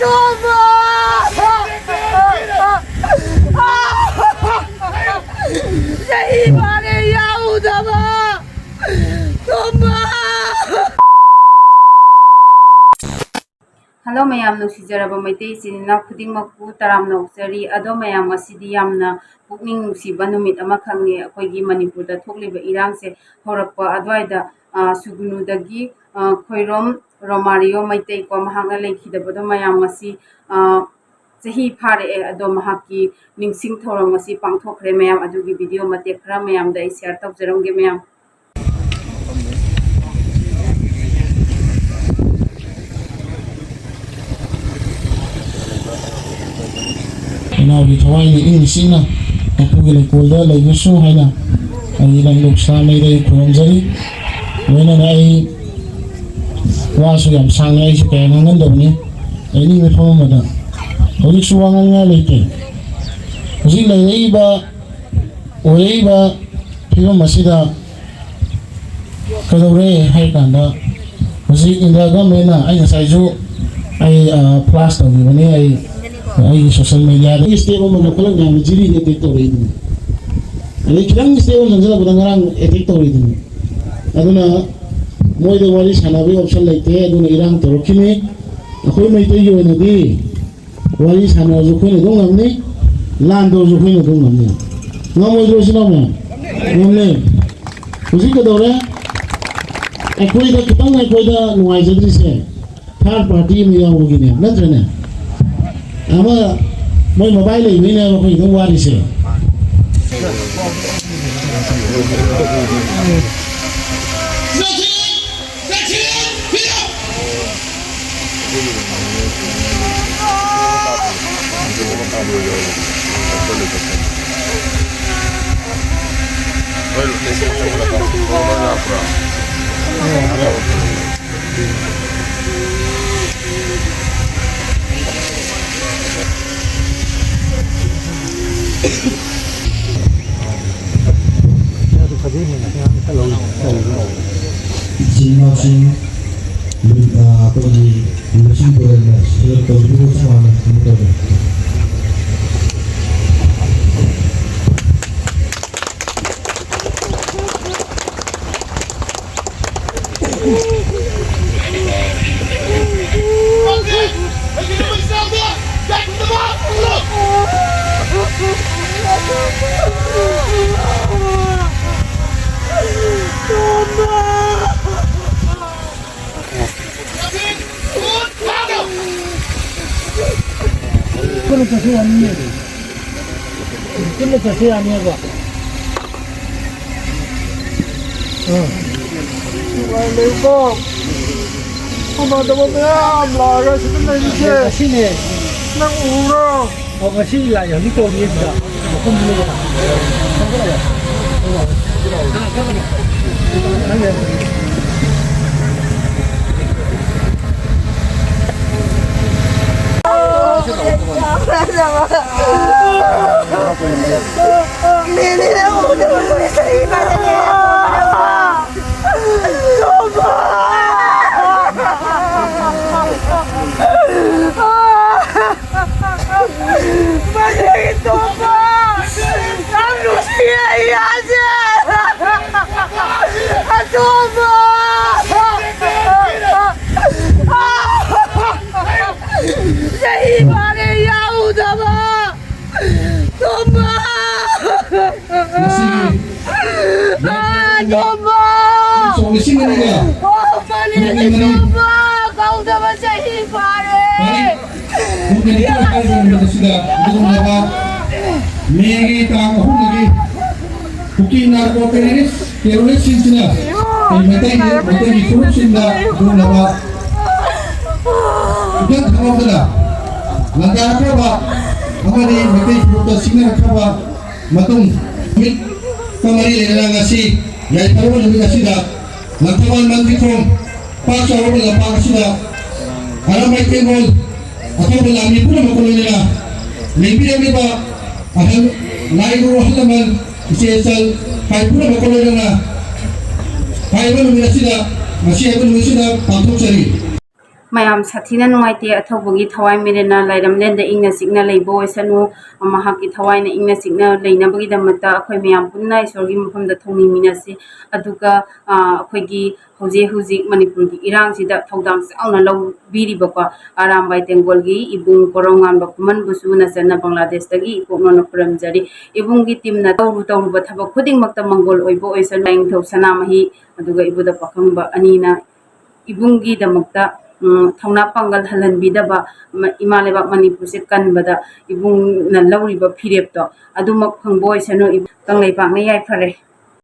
Hello mayam nuksijarabu maitai sinina khudingmakpu taramna okjari ado mayam asidi yamna pukning nuksiba numit ama khangni akoigi Manipurda thokliba irangse horakpa adwaida sugunudagi khoirom Romario maitai ko mahakna lekhidabado mayam asi chahi phare ado mahaki ningsing thorong asi pangthokre mayam adugi video matek khara mayam da share tawjaramge mayam Now we try the English na Apugil Kolda like the show Hana and I look Samay Kurumzari when I was young Sangai Japan and Doni any with home at Holy Suwanga later. Was it like Eva or Eva Pio Masida Kadore Haikanda? Was it in the Gamena? I guess I plaster when I social media ini stable mana kalau nggak jadi detektor itu. Ini kita stable saja orang-orang detektor itu. Aduna mau itu waris hanabi option lagi aduna irang terukini. Aku mau itu juga nanti waris hanabi zukin itu ngamni, lando zukin itu ngamni. Nggak mau itu sih ngamni. Usi kedua, aku itu kita nuai jadi sih. Third party yang begini, nanti nih. Ama moi mobile ini na ko itu waris eh. Masing apa di masing berada sekitar tahun sama sekitar. Kena kasih aninya tu. Kena kasih aninya apa? Waalaikumsalam. Apa dapat ya? Lara sebentar ni je. Sini. Nang urang. Oh kasih lah yang itu dia dah. Aku boleh dah. Kau dah macam hipare. Mungkin itu akan sudah berapa megi tang aku lagi bukti narkoteroris teroris sini mungkin itu sudah berapa dan kalau sudah langkah apa apa ni mungkin itu sini apa matung kembali lagi ngasih ya kalau lebih ngasih dah langkah menteri from Pak Syarul Lapang sudah alam baik gol atau belami pun makulun nila maybe dia ba ahal lain roh laman isesal kai pun makulun nila kai pun sida masih pun sida pantuk cari mayam sathina nuaite athobagi thawai mirena lairamlenda ingna signa leibo oisanu mahaki thawai na ingna signa leinabagi damata akhoi mayam punna isorgi mafamda thongni minasi aduga akhoi hoje huji manipur gi irang sida thodam sauna law biri bako arambai tengol gi ibung korongan bakuman busu na sana bangladesh tagi ipokno puram jari ibung gi timna tawru bathaba khuding makta mangol oibo oisan bang thau sana mahi aduga ibuda pakhamba anina ibungi damakta thongna pangal halan bidaba imaleba manipur se kanbada ibung na lawriba phirep to adumak phangboy sano kanglai pakne yai phare